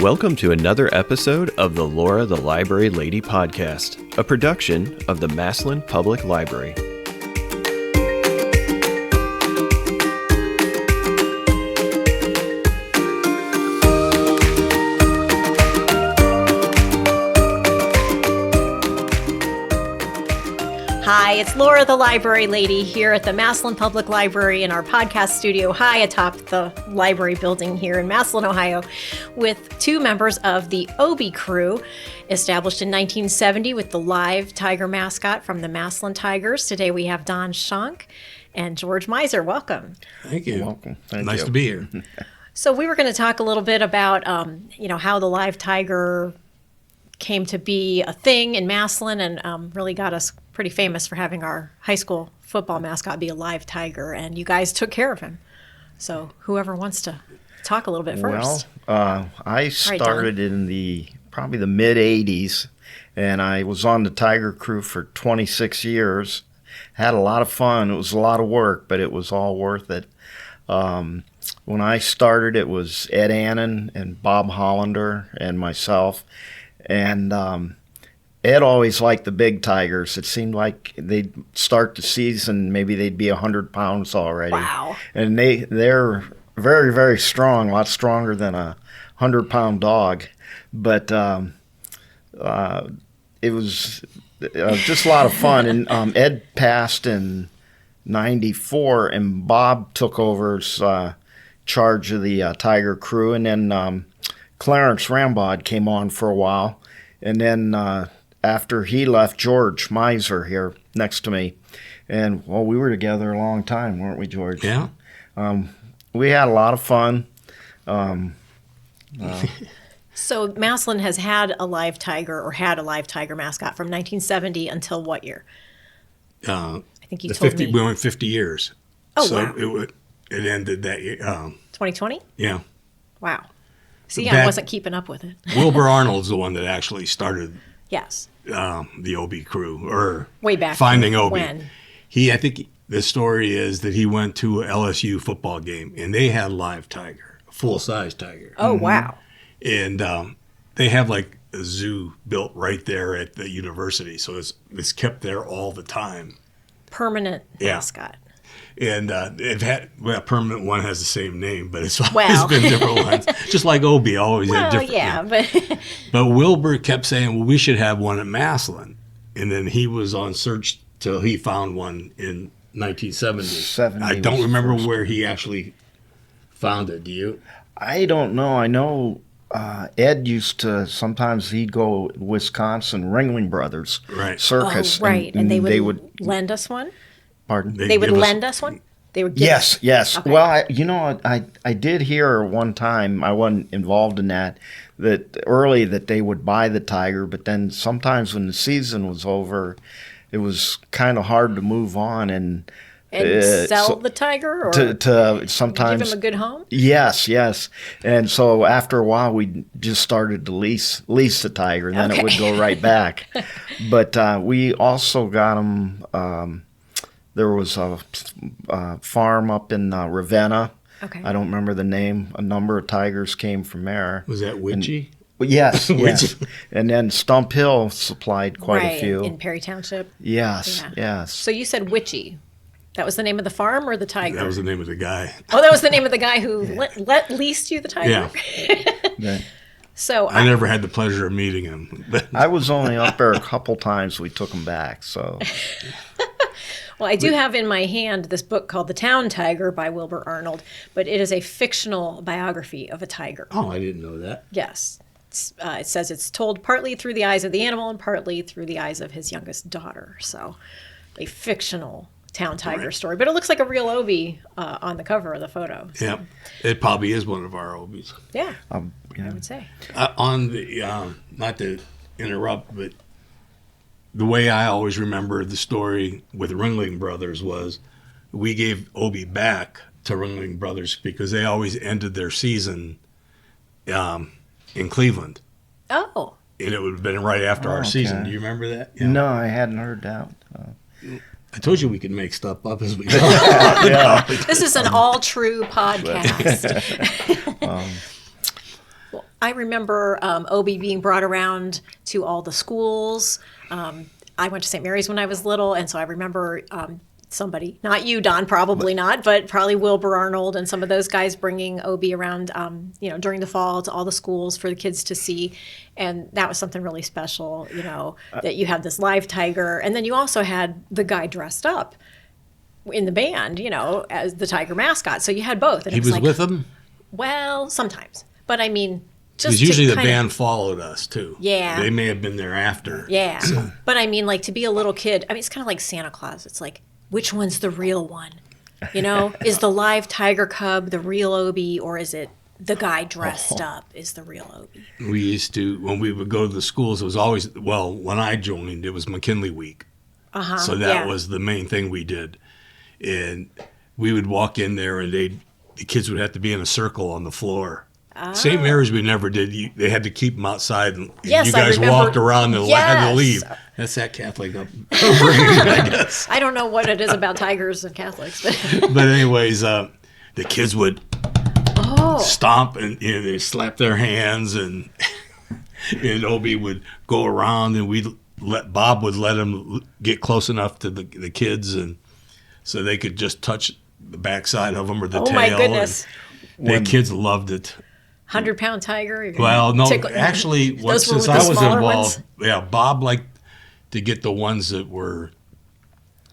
Welcome to another episode of the Laura the Library Lady podcast, a production of the Massillon Public Library. Hi, it's Laura the Library Lady here at the Massillon Public Library in our podcast studio high atop the library building here in Massillon, Ohio, with two members of the Obie Crew, established in 1970 with the live tiger mascot from the Massillon Tigers. Today we have Don Shonk and George Mizer. Welcome. Thank you. You're welcome. Nice to be here. So we were going to talk a little bit about, how the live tiger came to be a thing in Massillon and really got us pretty famous for having our high school football mascot be a live tiger, and you guys took care of him. So whoever wants to talk a little bit first. Well, I started in probably the mid 80s, and I was on the Tiger Crew for 26 years. Had a lot of fun. It was a lot of work, but it was all worth it. When I started, it was Ed Annan and Bob Hollander and myself, and Ed always liked the big tigers. It seemed like they'd start the season, maybe they'd be 100 pounds already. Wow. And they're very, very strong, a lot stronger than a 100-pound dog. But it was just a lot of fun. And Ed passed in 94, and Bob took over as charge of the Tiger Crew. And then Clarence Rambaud came on for a while. And then after he left, George Mizer here next to me. And, well, we were together a long time, weren't we, George? Yeah. We had a lot of fun. So Massillon has had a live tiger mascot from 1970 until what year? I think you told me. We went 50 years. Oh, so wow. It ended that year. 2020? Yeah. Wow. See, I wasn't keeping up with it. Wilbur Arnold's the one that actually started Yes. the Obie Crew, or Way back Finding Obie. when? I think the story is that he went to a LSU football game, and they had a live tiger, a full-size tiger. Oh, wow. And they have like a zoo built right there at the university, so it's kept there all the time. Permanent mascot. And a permanent one has the same name, but it's always been different ones. Just like Obie always had different. Yeah, but Wilbur kept saying, well, we should have one at Massillon. And then he was on search till he found one in 1970. I don't remember where he actually found it. Do you? I don't know. I know Ed used to, sometimes he'd go to Wisconsin, Ringling Brothers Circus. Oh, right. And they would lend us one? Pardon? They would lend us one? They would give us? Yes. Okay. Well, I did hear one time, I wasn't involved in that early that they would buy the tiger, but then sometimes when the season was over, it was kind of hard to move on and sell the tiger, or to sometimes give him a good home. Yes, and so after a while we just started to lease the tiger, and then it would go right back. But we also got him. There was a farm up in Ravenna. Okay. I don't remember the name. A number of tigers came from there. Was that Witchy? Yes. And then Stump Hill supplied quite a few. In Perry Township. Yes. So you said Witchy. That was the name of the farm or the tiger? That was the name of the guy. Oh, that was the name of the guy who leased you the tiger? Yeah. So I never had the pleasure of meeting him. I was only up there a couple times. We took him back, so... Well, I do have in my hand this book called The Town Tiger by Wilbur Arnold, but it is a fictional biography of a tiger. Oh, I didn't know that. Yes. It says it's told partly through the eyes of the animal and partly through the eyes of his youngest daughter. So a fictional town tiger story. But it looks like a real Obie on the cover of the photo. So. Yeah. It probably is one of our Obies. Yeah, I would say. On the, not to interrupt, but the way I always remember the story with Ringling Brothers was we gave Obie back to Ringling Brothers because they always ended their season in Cleveland. Oh. And it would have been right after our season. Do you remember that? Yeah. No, I hadn't heard that. I told you we could make stuff up as we go. This is an all-true podcast. I remember Obie being brought around to all the schools. I went to St. Mary's when I was little, and so I remember somebody, not you, Don, probably not, but probably Wilbur Arnold and some of those guys bringing Obie around, during the fall to all the schools for the kids to see. And that was something really special, that you had this live tiger. And then you also had the guy dressed up in the band, as the tiger mascot. So you had both. And he was with them? Well, sometimes. But I mean, just because usually the band followed us too. Yeah. They may have been there after. Yeah. So. But I mean, like, to be a little kid, I mean, it's kind of like Santa Claus. It's like, which one's the real one? Is the live tiger cub the real Obie, or is it the guy dressed up is the real Obie? We used to, when we would go to the schools, it was always, when I joined, it was McKinley Week. So that was the main thing we did. And we would walk in there, and the kids would have to be in a circle on the floor. St. Mary's we never did. They had to keep them outside, and yes, you guys walked around and had to leave. That's that Catholic upbringing, I guess. I don't know what it is about tigers and Catholics, but anyways, the kids would stomp and they slap their hands, and Obie would go around, and Bob would let him get close enough to the kids, and so they could just touch the backside of them or the tail. Oh my goodness! The kids loved it. 100-pound tiger? Well, no, actually, since I was involved, Bob liked to get the ones that were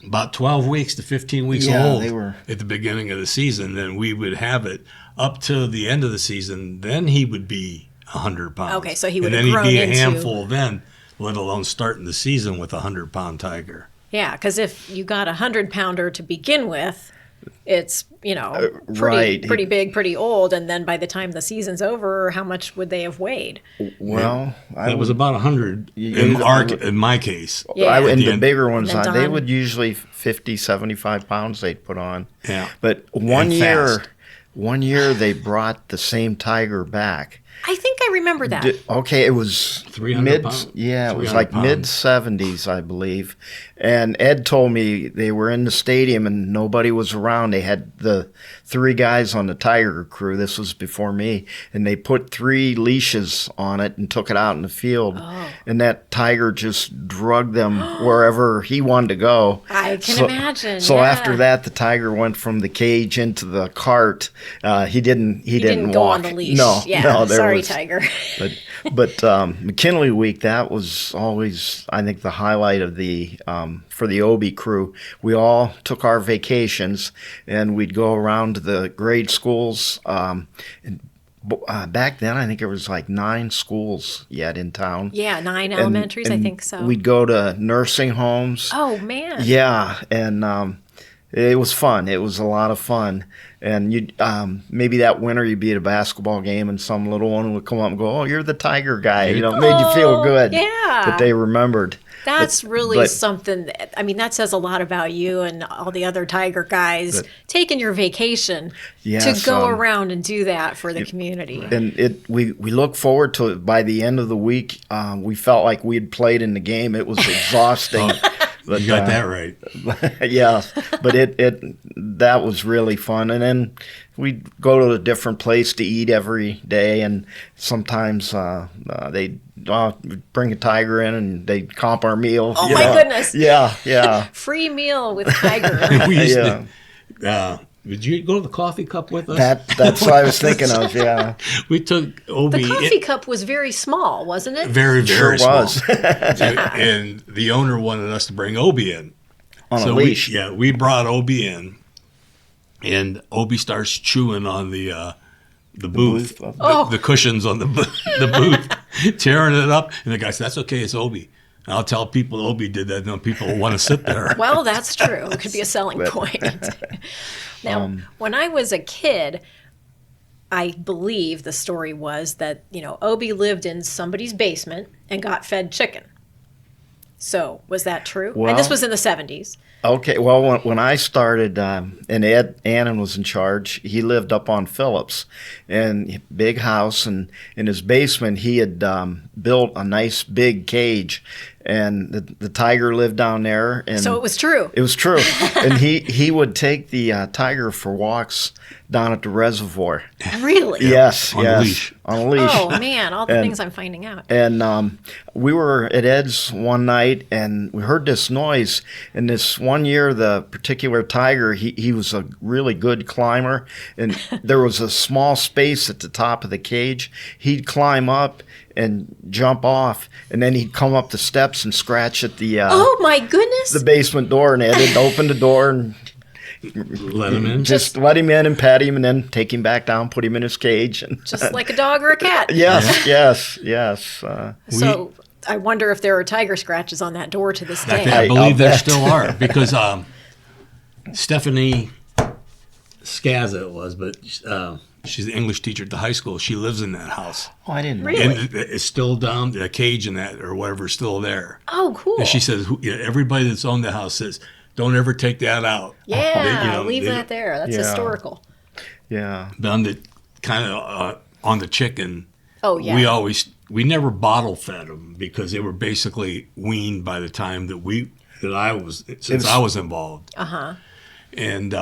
about 12 weeks to 15 weeks old at the beginning of the season. Then we would have it up to the end of the season. Then he would be 100 pounds. Okay, so he would have grown grown into... And then he'd be a handful then, let alone starting the season with a 100-pound tiger. Yeah, because if you got a 100-pounder to begin with, it's, pretty big, pretty old. And then by the time the season's over, how much would they have weighed? Well, it was about 100 in my case. Yeah. And the bigger ones, they would usually 50, 75 pounds they'd put on. Yeah. But one year they brought the same tiger back. I think I remember that. It was 300 pounds? Yeah, it was like mid-70s, I believe. And Ed told me they were in the stadium and nobody was around. They had the 3 guys on the Tiger Crew. This was before me. And they put 3 leashes on it and took it out in the field. Oh. And that tiger just drugged them wherever he wanted to go. I can imagine. So after that, the tiger went from the cage into the cart. He didn't go walk on the leash. No, sorry, tiger. But McKinley Week, that was always, I think, the highlight of the for the Obie Crew. We all took our vacations, and we'd go around to the grade schools. Back then, I think there was like 9 schools yet in town. Yeah, 9 elementaries, I think so. We'd go to nursing homes. Oh, man. Yeah, and it was fun. It was a lot of fun. And you maybe that winter you'd be at a basketball game and some little one would come up and go, "Oh, you're the tiger guy." It made you feel good that they remembered. That's really something. I mean, that says a lot about you and all the other tiger guys taking your vacation to go around and do that for the community. And we look forward to it. By the end of the week, we felt like we had played in the game. It was exhausting. But, you got that right. Yeah, but that was really fun. And then we'd go to a different place to eat every day, and sometimes they'd bring a tiger in and they'd comp our meal. Oh, my goodness. Yeah. Free meal with tiger. We used to, did you go to the coffee cup with us? That's what I was thinking of, yeah. We took Obie. The coffee cup was very small, wasn't it? Very, very small. Was. And the owner wanted us to bring Obie in. On a leash. We brought Obie in, and Obie starts chewing on the booth, the cushions on the booth, tearing it up. And the guy said, "That's okay, it's Obie." And I'll tell people Obie did that, and people will want to sit there. Well, that's true. It could be a selling point. Now, when I was a kid, I believe the story was that, Obie lived in somebody's basement and got fed chicken. So, was that true? Well, and this was in the 70s. Okay, well, when I started, and Ed Annan was in charge, he lived up on Phillips, and big house, and in his basement he had built a nice big cage, and the tiger lived down there. And So it was true. It was true. And he would take the tiger for walks down at the reservoir. Really? Yes, On a leash. On a leash. Oh, man, all the things I'm finding out. And we were at Ed's one night, and we heard this noise. And this one year, the particular tiger, he was a really good climber. And there was a small space at the top of the cage. He'd climb up and jump off, and then he'd come up the steps and scratch at the Oh, my goodness. the basement door. And Ed would open the door and Let him in. just let him in and pat him, and then take him back down, put him in his cage. And Just like a dog or a cat. yes. So I wonder if there are tiger scratches on that door to this day. I believe there bet. still are, because Stephanie Skaza it was, but she's the English teacher at the high school. She lives in that house. Oh, I didn't know. Really? And it's still down, the cage and that, or whatever, is still there. Oh, cool. And she says, everybody that's owned the house says, don't ever take that out. Yeah, leave they- that there. That's Yeah. historical. Yeah. On the kind of on the chicken, Oh, yeah. we never bottle fed them, because they were basically weaned by the time I was involved. Uh-huh. And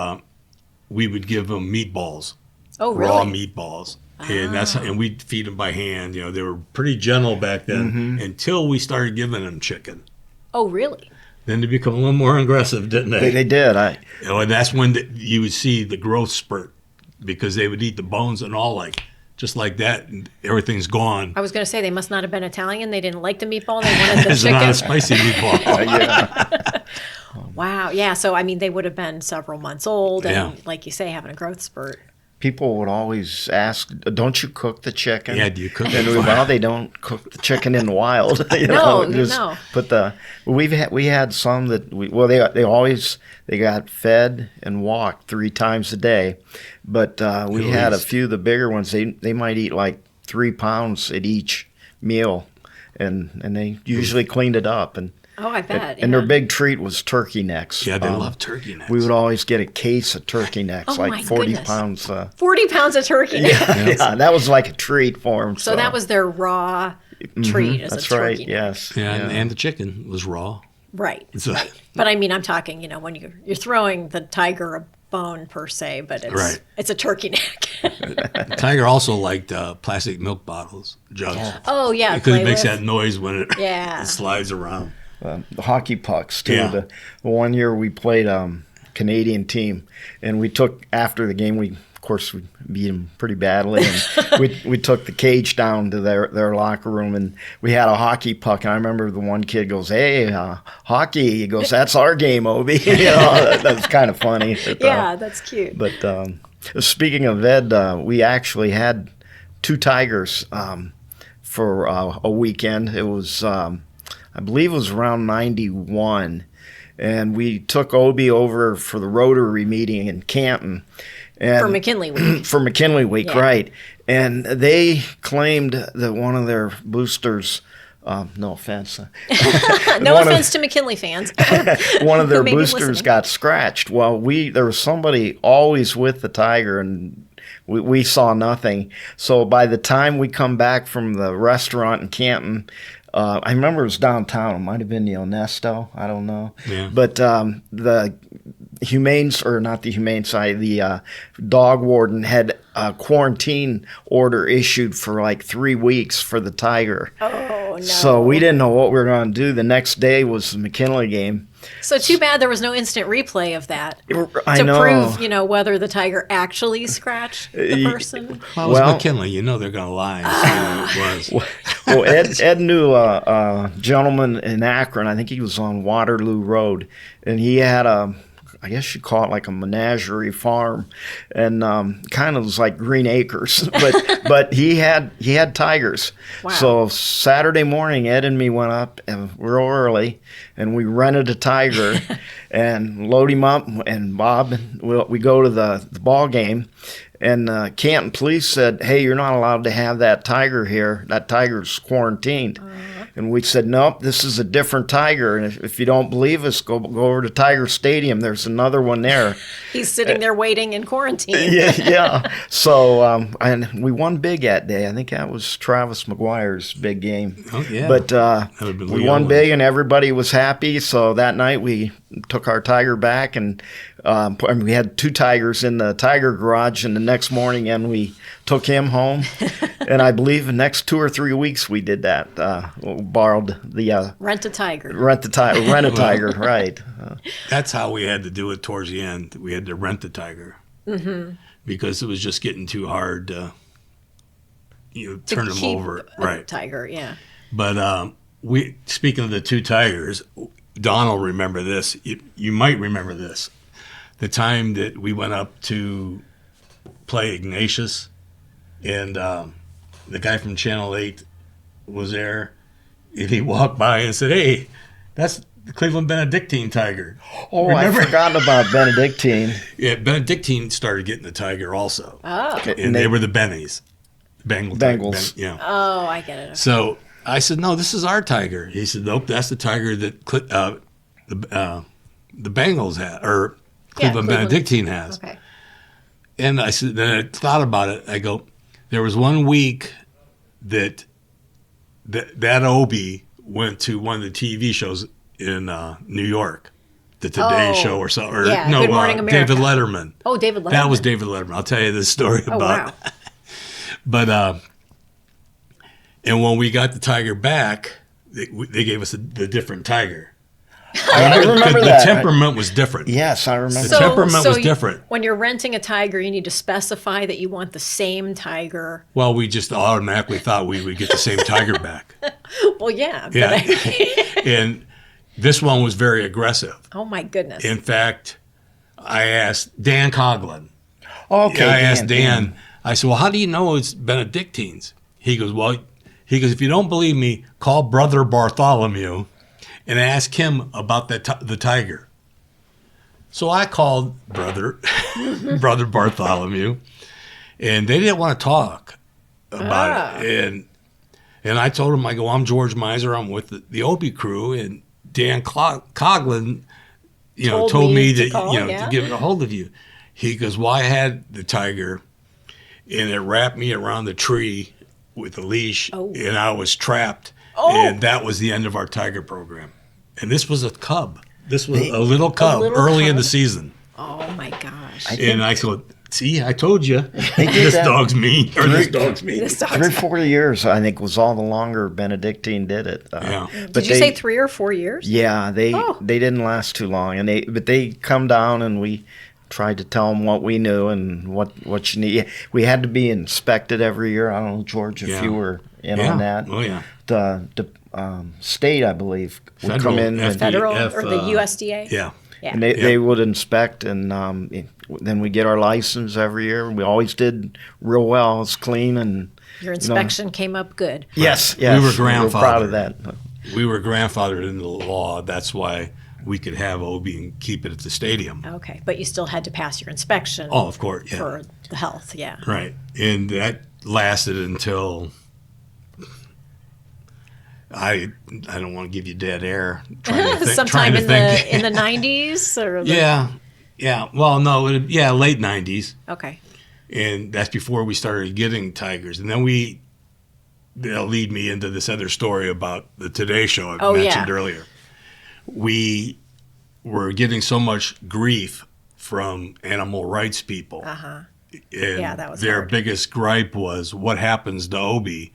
we would give them meatballs, Oh, really? raw meatballs, and we'd feed them by hand. They were pretty gentle back then, until we started giving them chicken. Oh, really? Then they become a little more aggressive, didn't they? They did. And that's when you would see the growth spurt, because they would eat the bones and all, just like that, and everything's gone. I was going to say they must not have been Italian. They didn't like the meatball. They wanted the It's chicken. not a spicy meatball. Yeah. Wow. Yeah. So, I mean, they would have been several months old and, Yeah. like you say, having a growth spurt. People would always ask, "Don't you cook the chicken?" Yeah, do you cook And it? well, they don't cook the chicken in the wild. No, just no. Put we had some that they got fed and walked 3 times a day, but we At had a least. few of the bigger ones. They might eat like 3 pounds at each meal, and they usually cleaned it up. Oh, I bet. And their big treat was turkey necks. Yeah, they love turkey necks. We would always get a case of turkey necks, Oh, my like 40 goodness. pounds. 40 pounds of turkey. Yeah, that was like a treat for them. So that was their raw treat as That's a turkey. right. neck. Yes. And the chicken was raw. Right. So, But I mean, I'm talking, when you're throwing the tiger a bone per se, but Right. it's a turkey neck. Tiger also liked plastic milk bottles, jugs. Oh, yeah. Because it play makes with. that noise when it, Yeah. it slides around. The hockey pucks too. Yeah. The one year we played Canadian team, and we took after the game. We beat them pretty badly, and we took the cage down to their locker room, and we had a hockey puck. And I remember the one kid goes, "Hey, hockey!" He goes, "That's our game, Obie." That was kind of funny. But, Yeah, that's cute. But speaking of Ed, we actually had 2 tigers for a weekend. It was, I believe it was around 91. And we took Obie over for the Rotary meeting in Canton. And For McKinley Week. For McKinley Week, Yeah. right. And they claimed that one of their boosters, no offense, No offense to McKinley fans. one of their Who may be boosters listening. got scratched. Well, there was somebody always with the tiger, and we saw nothing. So by the time we come back from the restaurant in Canton, I remember it was downtown. It might have been the Onesto. I don't know. Yeah. But the the dog warden had a quarantine order issued for like 3 weeks for the tiger. Oh, no. So we didn't know what we were going to do. The next day was the McKinley game. So too bad there was no instant replay of that I to know. prove, whether the tiger actually scratched the person. Well, it was Well- McKinley. They're going to lie and say what it was. Well, Ed knew a gentleman in Akron. I think he was on Waterloo Road, and he had I guess you call it like a menagerie farm, and kind of was like Green Acres, but he had tigers. Wow. So Saturday morning, Ed and me went up real early, and we rented a tiger, and load him up, and Bob, we go to the ball game. And Canton police said, "Hey, you're not allowed to have that tiger here. That tiger's quarantined." And we said, nope, this is a different tiger. And if you don't believe us, go over to Tiger Stadium. There's another one there. He's sitting there waiting in quarantine. Yeah. So, and we won big that day. I think that was Travis McGuire's big game. Oh, yeah. But we won Leo. big, and everybody was happy. So that night we took our tiger back, and we had 2 tigers in the tiger garage. And the next morning, and we took him home. And I believe the next 2 or 3 weeks we did that. Borrowed the Rent a tiger. rent a tiger, right? That's how we had to do it towards the end. We had to rent the tiger because it was just getting too hard to, turn them over. Right, tiger, yeah. But speaking of the 2 tigers, Don will remember this. You might remember this. The time that we went up to play Ignatius, and the guy from Channel 8 was there, and he walked by and said, "Hey, that's the Cleveland Benedictine tiger." Oh, Remember? I forgot about Benedictine. Yeah, Benedictine started getting the tiger also. Oh. And they were the Bennies. Bengals. Yeah. Oh, I get it. So I said, "No, this is our tiger." He said, "Nope, that's the tiger that the Bengals had, or Cleveland Benedictine has." Okay. And I said, then I thought about it. I go, there was one week that Obie went to one of the TV shows in New York, the Today Show or so, or yeah, no, Good Morning America. David Letterman. Oh, David Letterman. That was David Letterman. I'll tell you this story about. Wow. But and when we got the tiger back, they gave us the different tiger. I remember the that. temperament was different. Yes, I remember. The temperament was different. When you're renting a tiger, you need to specify that you want the same tiger. Well, we just automatically thought we would get the same tiger back. Well, yeah. Yeah. And this one was very aggressive. Oh, my goodness. In fact, I asked Dan Coughlin. Okay. I asked Dan. I said, "Well, how do you know it's Benedictines?" He goes, if you don't believe me, call Brother Bartholomew and ask him about the tiger." So I called Brother Bartholomew, and they didn't want to talk about it. And I told him, I go, "I'm George Mizer. I'm with the Obie Crew." And Dan Coughlin, told me that to give it a hold of you. He goes, "Well, I had the tiger, and it wrapped me around the tree with a leash, and I was trapped." And that was the end of our tiger program. And this was a cub. This was a little cub early in the season. Oh, my gosh. And I thought, "See, I told you. This dog's mean." Or this dog's mean. 3 or 4 years, I think, was all the longer Benedictine did it. Yeah. Did you say 3 or 4 years? Yeah, they didn't last too long, but they come down, and we tried to tell them what we knew and what you need. We had to be inspected every year. I don't know, George, if you were in on that. Oh, yeah. The state, I believe, would Federal, come in. Federal or the USDA? Yeah. Yeah. And they would inspect, and then we get our license every year. We always did real well. It's clean, and Your inspection came up good. yes, We were grandfathered. We were proud of that. We were grandfathered into the law. That's why we could have Obie and keep it at the stadium. Okay, but you still had to pass your inspection. Oh, of course, yeah. For the health, yeah. Right. And that lasted until I don't want to give you dead air. Sometime in the 90s or Yeah. Well, no, late 90s. Okay. And that's before we started getting tigers. And then that'll lead me into this other story about the Today Show I mentioned earlier. We were getting so much grief from animal rights people. Uh-huh. And that was their hard. biggwas gripe was, what happens to Obie?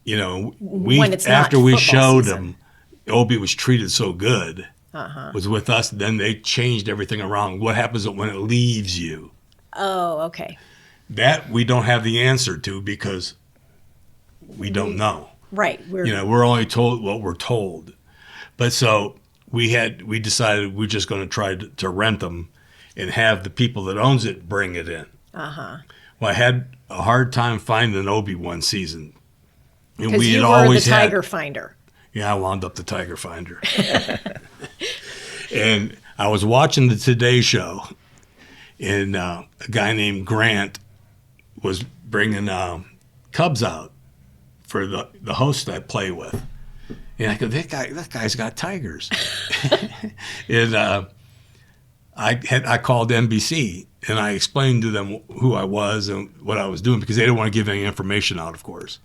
When it's not after we football showed season. him, Obie was treated so good, Uh-huh. was with us, then they changed everything around. What happens when it leaves you? Oh, okay. That we don't have the answer to because we don't know. Right. We're only told what we're told. But so we decided we're just going to try to rent them and have the people that owns it bring it in. Uh-huh. Well, I had a hard time finding Obie one season. And Because you were the tiger finder. Yeah, I wound up the tiger finder. And I was watching the Today Show, and a guy named Grant was bringing cubs out for the host I play with. And I go, that guy's got tigers. And I called NBC and I explained to them who I was and what I was doing because they didn't want to give any information out, of course.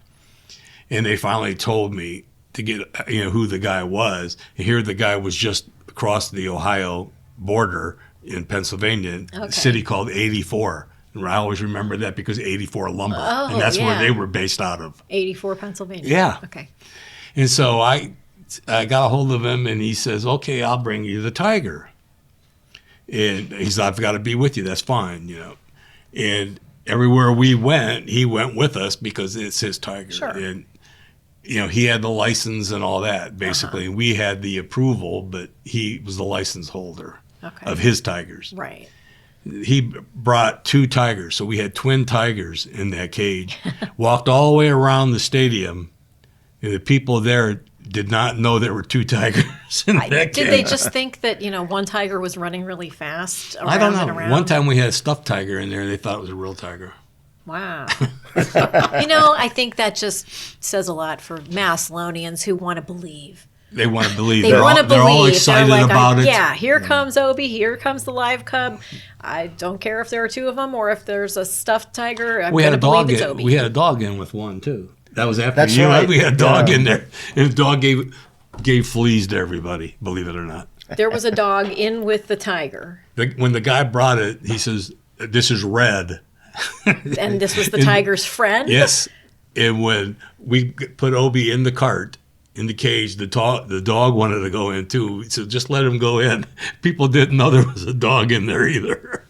And they finally told me to get who the guy was. And here the guy was just across the Ohio border in Pennsylvania, a city called 84. And I always remember that because 84 Lumber. And that's where they were based out of. 84 Pennsylvania. Yeah. Okay. And so I got a hold of him and he says, okay, I'll bring you the tiger. And he said, I've got to be with you. That's fine, And everywhere we went, he went with us because it's his tiger. Sure. And, he had the license and all that, basically. We had the approval, but he was the license holder of his tigers. Right. He brought 2 tigers. So we had twin tigers in that cage, walked all the way around the stadium. And the people there did not know there were 2 tigers in that cage. Did they just think that, one tiger was running really fast around I don't know. and around? One time we had a stuffed tiger in there and they thought it was a real tiger. Wow. I think that just says a lot for Massillonians who want to believe. They want to believe. They're all excited about it. Yeah, here comes Obie. Here comes the live cub. I don't care if there are 2 of them or if there's a stuffed tiger. I'm going to believe it's Obie. We had a dog in with one, too. That was after That's you. right. We had a dog in there. And the dog gave fleas to everybody, believe it or not. There was a dog in with the tiger. When the guy brought it, he says, this is Red. And this was the tiger's friend? Yes. And when we put Obie in the cart, in the cage, the dog wanted to go in too. We said, just let him go in. People didn't know there was a dog in there either.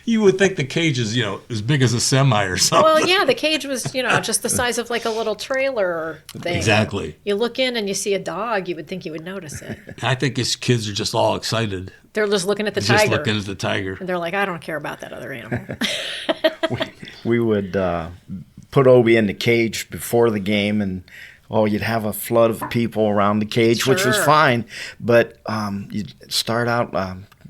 You would think the cage is, as big as a semi or something. Well, yeah, the cage was, just the size of like a little trailer thing. Exactly. You look in and you see a dog, you would think you would notice it. I think his kids are just all excited. They're just looking at the Just tiger. looking at the tiger. And they're like, I don't care about that other animal. We would put Obie in the cage before the game, and you'd have a flood of people around the cage, which was Sure. fine. But you'd start out,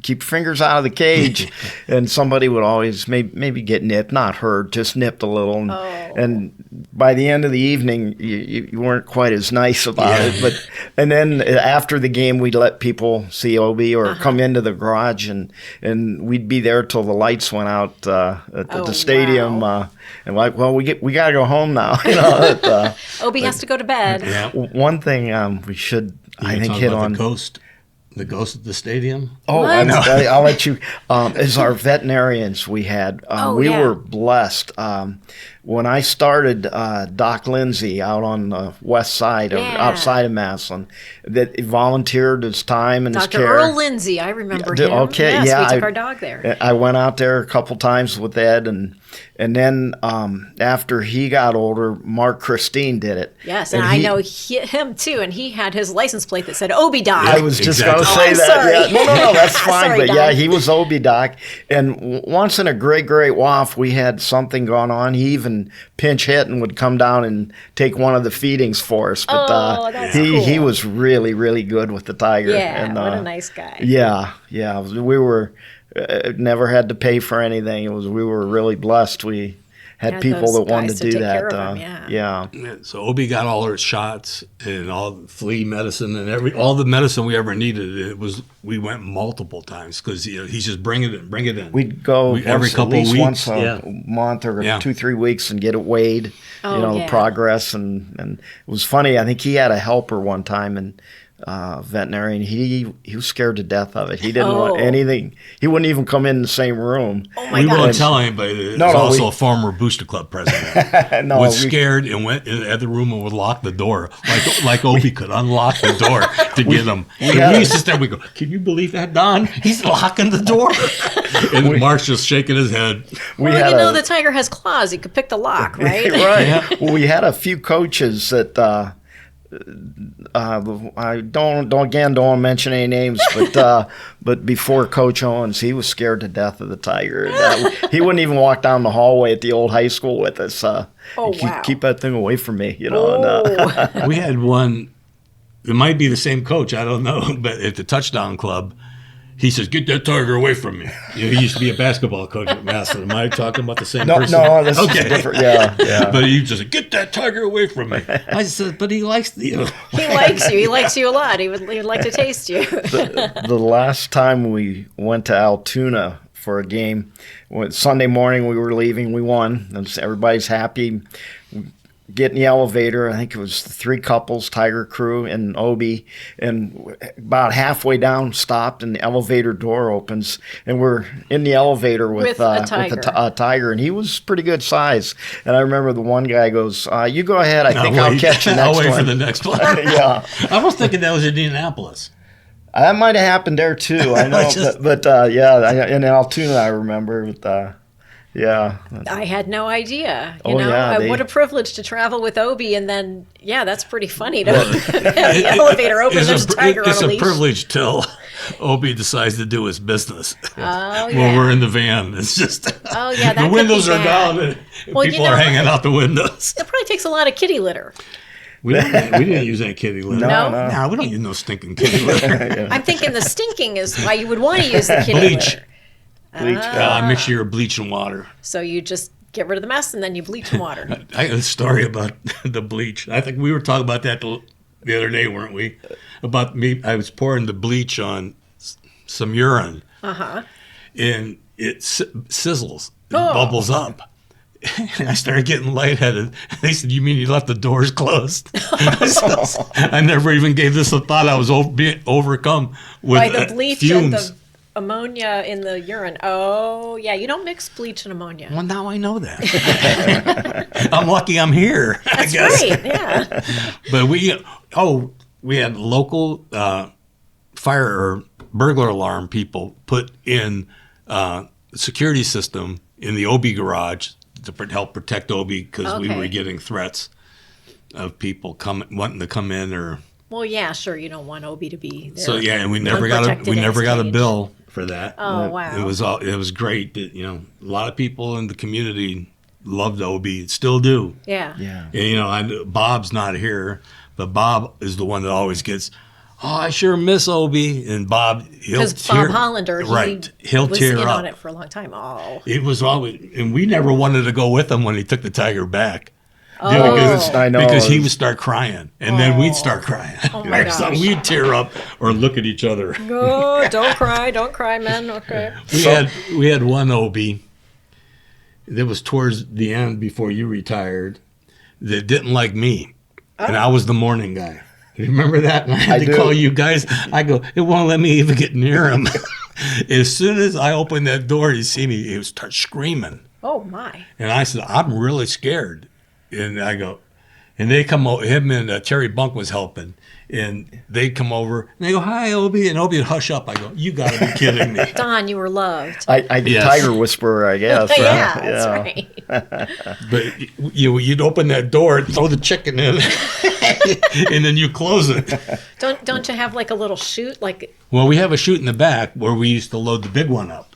keep your fingers out of the cage, and somebody would always maybe get nipped, not hurt, just nipped a little. And by the end of the evening, you weren't quite as nice about it. And then after the game, we'd let people see Obie or come into the garage, and we'd be there till the lights went out at the stadium. Wow. And we got to go home now. Obie has to go to bed. Yeah. One thing we should, I think, hit on. The ghost at the stadium. Oh, What? I know. I'll let you. As our veterinarians we had, we were blessed. When I started, Doc Lindsay out on the west side, outside of Massillon, that volunteered his time and his Dr. care. Earl Lindsay, I remember him. Okay, yes, we took our dog there. I went out there a couple times with Ed, and then after he got older, Mark Christine did it. Yes, and I know him too, and he had his license plate that said Obie Doc. I was just going to say I'm that. sorry. Yeah. No, that's fine. Sorry, but Doc. yeah, he was Obie Doc. And once in a great waff, we had something going on. He even pinch hit and would come down and take one of the feedings for us. But that's he cool. was really, really good with the tiger. Yeah, and, what a nice guy. Yeah. We were never had to pay for anything. We were really blessed. We had people those that wanted guys to to do take that. care of him, yeah. Yeah, so Obie got all her shots and all the flea medicine and all the medicine we ever needed. We went multiple times because he's just bring it in. We'd go every couple at least weeks, once a month or 2-3 weeks and get it weighed. The progress and it was funny. I think he had a helper one time and veterinarian. He was scared to death of it. He didn't want anything. He wouldn't even come in the same room. Oh my We God. won't tell anybody that he's also a former Booster Club president. Was scared and went in the other room and would lock the door. Like Obie could unlock the door to get him. We used to stand, we go, can you believe that, Don? He's locking the door. And Mark's just shaking his head. Well, the tiger has claws. He could pick the lock, right? Right. Yeah. Well, we had a few coaches that I don't want to mention any names, but before Coach Owens, he was scared to death of the tiger. He wouldn't even walk down the hallway at the old high school with us. Keep that thing away from me, And, We had one. It might be the same coach. I don't know, but at the touchdown club, He says, "Get that tiger away from me." You know, he used to be a basketball coach at Massillon. Am I talking about the same person? No, this is different. Yeah. But he just said, "Get that tiger away from me." I said, "But he likes you." He likes you. He likes you a lot. He would like to taste you. The last time we went to Altoona for a game, Sunday morning we were leaving. We won. Everybody's happy. Get in the elevator. I think it was the 3 couples, Tiger Crew and Obie, and about halfway down, stopped, and the elevator door opens, and we're in the elevator with a tiger, and he was pretty good size. And I remember the one guy goes, "You go ahead. I think I'll catch the next I'll one." wait for the next one. Yeah, I was thinking that was Indianapolis. that might have happened there too. I know, but in Altoona, I remember. But yeah, I had no idea. What a privilege to travel with Obie, and then that's pretty funny to have the elevator open. There's a tiger on a leash. It's a privilege till Obie decides to do his business. Oh, when we're in the van, it's just the windows are down and people are hanging out the windows. It probably takes a lot of kitty litter. We didn't use any kitty litter. No, we don't use no stinking kitty litter. I'm thinking the stinking is why you would want to use the kitty litter. Bleach. A mixture of bleach and water. So you just get rid of the mess and then you bleach and water. I have a story about the bleach. I think we were talking about that the other day, weren't we? About me, I was pouring the bleach on some urine. And it sizzles, bubbles up. And I started getting lightheaded. They said, "You mean you left the doors closed?" I never even gave this a thought. I was being overcome with by the bleach fumes. And the ammonia in the urine. Oh, yeah. You don't mix bleach and ammonia. Well, now I know that. I'm lucky I'm here. That's I guess. right. Yeah. But we had local fire or burglar alarm people put in security system in the Obie garage to help protect Obie because we were getting threats of people wanting to come in or. Well, yeah, sure. You don't want Obie to be there. So and we never got a bill for that. Oh, wow. It was great that a lot of people in the community loved Obie, still do. Yeah. And Bob's not here, but Bob is the one that always gets. "Oh, I sure miss Obie," and Bob because Bob Hollander, he'll was tear in up on it for a long time. Oh, it was always, and we never wanted to go with him when he took the tiger back. Because he would start crying, and then we'd start crying. Oh my gosh. We'd tear up or look at each other. Oh, don't cry, men. Okay. We had one Obie that was towards the end before you retired that didn't like me, and I was the morning guy. You remember that? And I had to call you guys. I go, "It won't let me even get near him." As soon as I opened that door, you see me, he would start screaming. Oh my! And I said, "I'm really scared." And I go, and they come over, him and Terry Bunk was helping, and they come over, and they go, "Hi, Obie," and Obie would hush up. I go, "You got to be kidding me." Don, you were loved. I did Tiger Whisperer, I guess. That's right. But you'd open that door and throw the chicken in, and then you close it. Don't you have like a little chute? Well, we have a chute in the back where we used to load the big one up.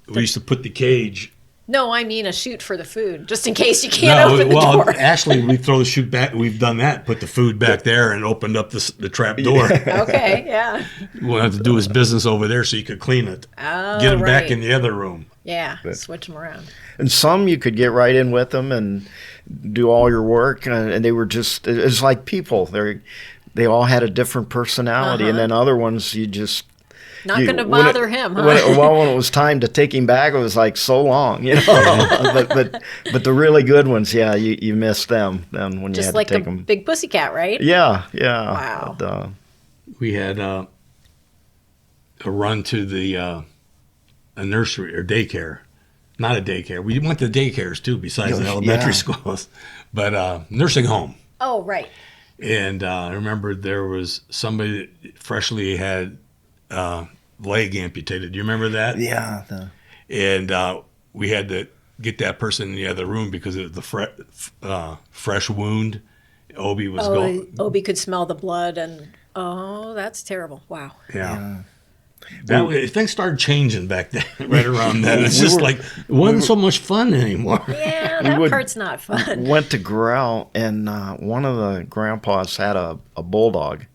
We used to put the cage. No, I mean a chute for the food, just in case you can't open the door. Actually, we throw the chute back. We've done that. Put the food back there and opened up the trap door. Okay, yeah. We'll have to do his business over there so you could clean it. Oh, get him back in the other room. Yeah, switch them around. And some you could get right in with them and do all your work, and they were just, it's like people. They all had a different personality, and then other ones you just. Not going to bother him, huh? When it was time to take him back, it was like so long, but the really good ones, you miss them then when just you had like to take them. Big Pussycat, right? Yeah. Wow. But, we had a run to a nursery or daycare, not a daycare. We went to daycares too, besides the elementary schools, but nursing home. Oh, right. And I remember there was somebody that freshly had. Leg amputated. Do you remember that? Yeah. And we had to get that person in the other room because of the fresh wound. Obie was going. Obie could smell the blood, and that's terrible. Wow. Yeah. Things started changing back then, right around then. It's just it wasn't so much fun anymore. Yeah, that part's not fun. Went to growl, and one of the grandpas had a bulldog,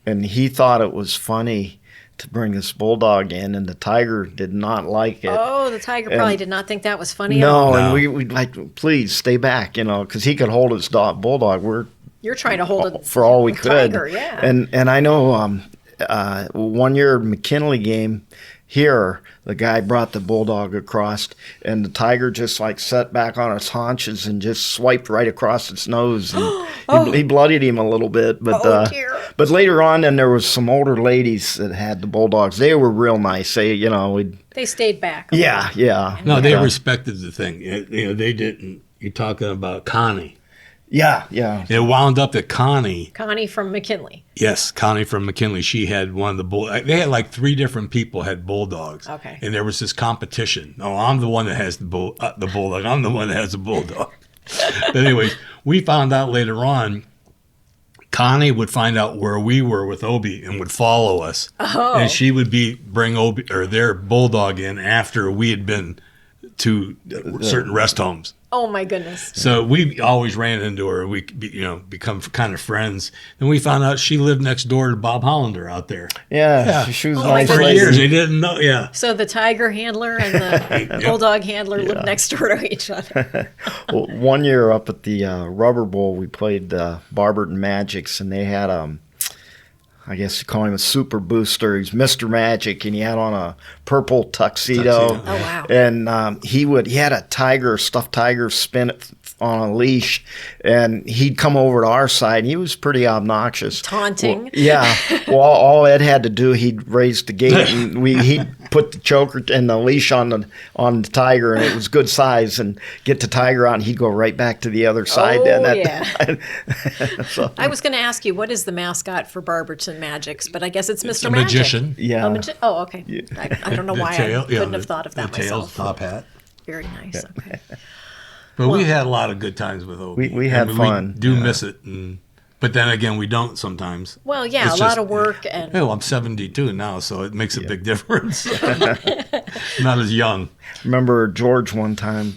and he thought it was funny to bring this bulldog in, and the tiger did not like it. Oh, the tiger probably did not think that was funny. No, and we like, please stay back, because he could hold his bulldog. You're trying to hold it for all we could. Tiger, yeah. And I know 1 year McKinley game here, the guy brought the bulldog across, and the tiger just like sat back on its haunches and just swiped right across its nose, and he bloodied him a little bit. But but later on, then there was some older ladies that had the bulldogs. They were real nice. They stayed back. Yeah. No, they respected the thing. They didn't. You're talking about Connie. Yeah. It wound up that Connie from McKinley. Yes, Connie from McKinley. She had one of the bull. They had like 3 different people had bulldogs. Okay. And there was this competition. Oh, I'm the one that has the bulldog. I'm the one that has the bulldog. But anyways, we found out later on, Connie would find out where we were with Obie and would follow us. Oh. And she would bring Obie or their bulldog in after we had been to certain rest homes. Oh my goodness! So we always ran into her. We become kind of friends. And we found out she lived next door to Bob Hollander out there. Yeah. She was nice For lady. years. They didn't know. Yeah. So the tiger handler and the bulldog handler lived next door to each other. Well, 1 year up at the Rubber Bowl, we played Barberton Magics, and they had I guess you call him a super booster. He's Mr. Magic, and he had on a purple tuxedo. Oh, wow. And he had a stuffed tiger spin it on a leash, and he'd come over to our side, and he was pretty obnoxious. Taunting. Well, yeah. Well, all Ed had to do, he'd raise the gate, and he'd put the choker and the leash on the tiger, and it was good size, and get the tiger out, and he'd go right back to the other side. So, I was going to ask you, what is the mascot for Barberton Magics? But I guess it's Mr. It's a Magic. magician. Yeah. Okay. Yeah. I don't know why I couldn't have thought of that the tail, myself. top hat. Very nice. Okay. But we had a lot of good times with Obie. We had fun. We do miss it. But then again, we don't sometimes. Well, yeah, a lot of work. And I'm 72 now, so it makes a big difference. Not as young. Remember George one time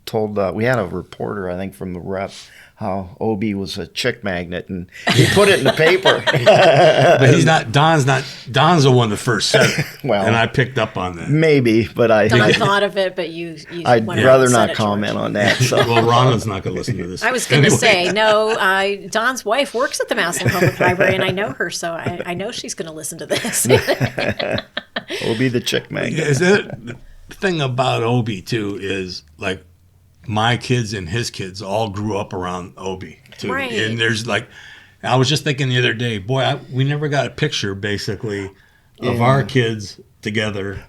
told, we had a reporter, I think, from the Rep, how Obie was a chick magnet, and he put it in the paper. But he's not. Don's the one that first said it. Well, and I picked up on that. Maybe, but Don thought of it, but you I'd rather not comment on that. So. Well, Rhonda's not going to listen to this. I was going to say, no, Don's wife works at the Massillon Public Library, and I know her, so I know she's going to listen to this. Obie the chick magnet. The thing about Obie, too, is like, my kids and his kids all grew up around Obie too. Right. And there's like, I was just thinking the other day, boy, we never got a picture basically of our kids together,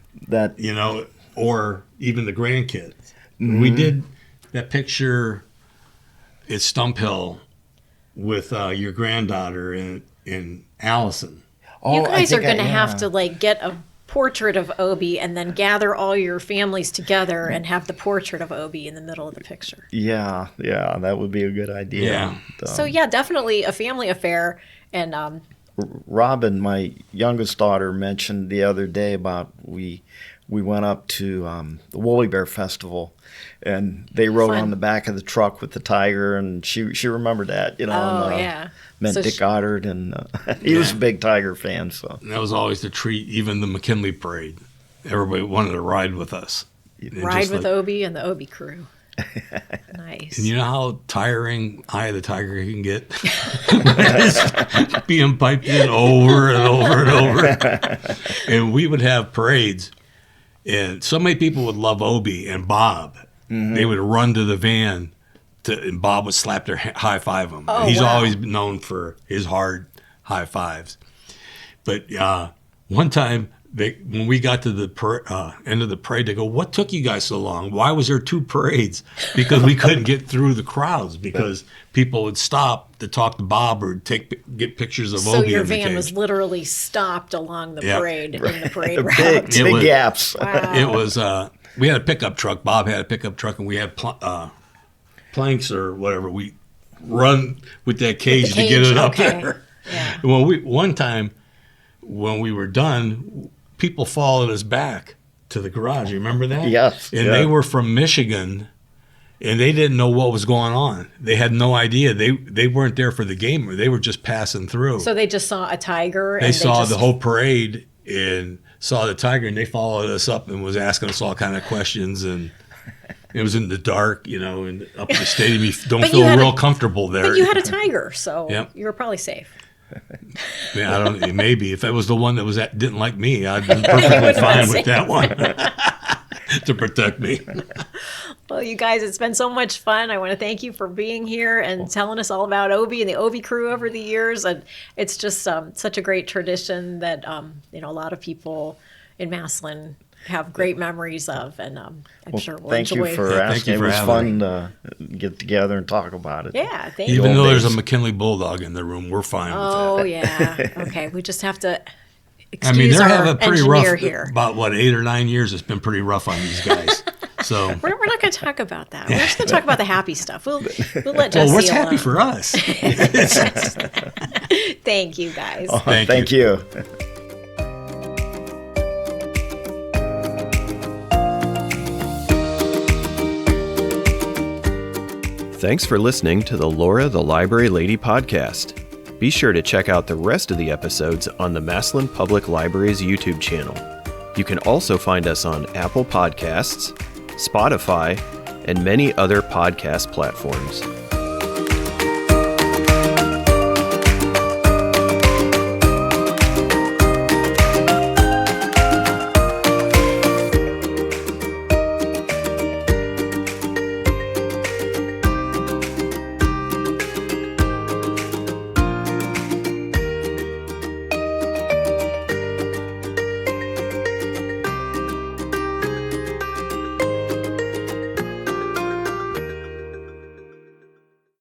or even the grandkids. Mm-hmm. We did that picture at Stump Hill with your granddaughter and Allison. You guys are going to have to get a portrait of Obie and then gather all your families together and have the portrait of Obie in the middle of the picture. Yeah, that would be a good idea. Yeah. So definitely a family affair. And Robin, my youngest daughter, mentioned the other day about we went up to the Woolly Bear Festival, and they rode on the back of the truck with the tiger, and she remembered that, Met Dick Goddard, and he was a big Tiger fan. So and that was always the treat. Even the McKinley parade, everybody wanted to ride with us. Ride with Obie and the Obie Crew. Nice. And you know how tiring Eye of the Tiger can get? Being piped in over and over and over. And we would have parades, and so many people would love Obie and Bob. Mm-hmm. They would run to the van, and Bob would slap their high five him. Oh, He's wow. always been known for his hard high fives. But one time, when we got to the end of the parade, they go, "What took you guys so long? Why was there 2 parades?" Because we couldn't get through the crowds because people would stop to talk to Bob or get pictures of Obie. So your van was literally stopped along the parade in the parade route. Big gaps. Wow. It was. We had a pickup truck. Bob had a pickup truck, and we had planks or whatever. We run with that cage to get it up there. Yeah. Well, one time when we were done, people followed us back to the garage. You remember that? Yes. And they were from Michigan, and they didn't know what was going on. They had no idea. They weren't there for the game. They were just passing through. So they just saw a tiger. They saw the whole parade, and saw the tiger, and they followed us up and was asking us all kind of questions, and it was in the dark, and up in the stadium, you don't feel real comfortable there. But you had a tiger, so Yep. you were probably safe. Yeah, I don't. Maybe if it was the one that didn't like me, I'd been perfectly fine with that one to protect me. Well, you guys, it's been so much fun. I want to thank you for being here and telling us all about Obie and the Obie Crew over the years. And it's just such a great tradition that a lot of people in Massillon have great memories of, and I'm sure we'll thank enjoy. you for asking. It was fun to get together and talk about it. Yeah, thank you. Even though there's a McKinley Bulldog in the room, we're fine with that. Oh yeah. Okay, we just have to They excuse have our a pretty engineer rough. here. About 8 or 9 years, it's been pretty rough on these guys. So We're not going to talk about that. We're just going to talk about the happy stuff. We'll let Jesse what's alone. happy for us? Thank you, guys. Oh, Thank thank you. Thanks for listening to the Laura the Library Lady podcast. Be sure to check out the rest of the episodes on the Massillon Public Library's YouTube channel. You can also find us on Apple Podcasts, Spotify, and many other podcast platforms.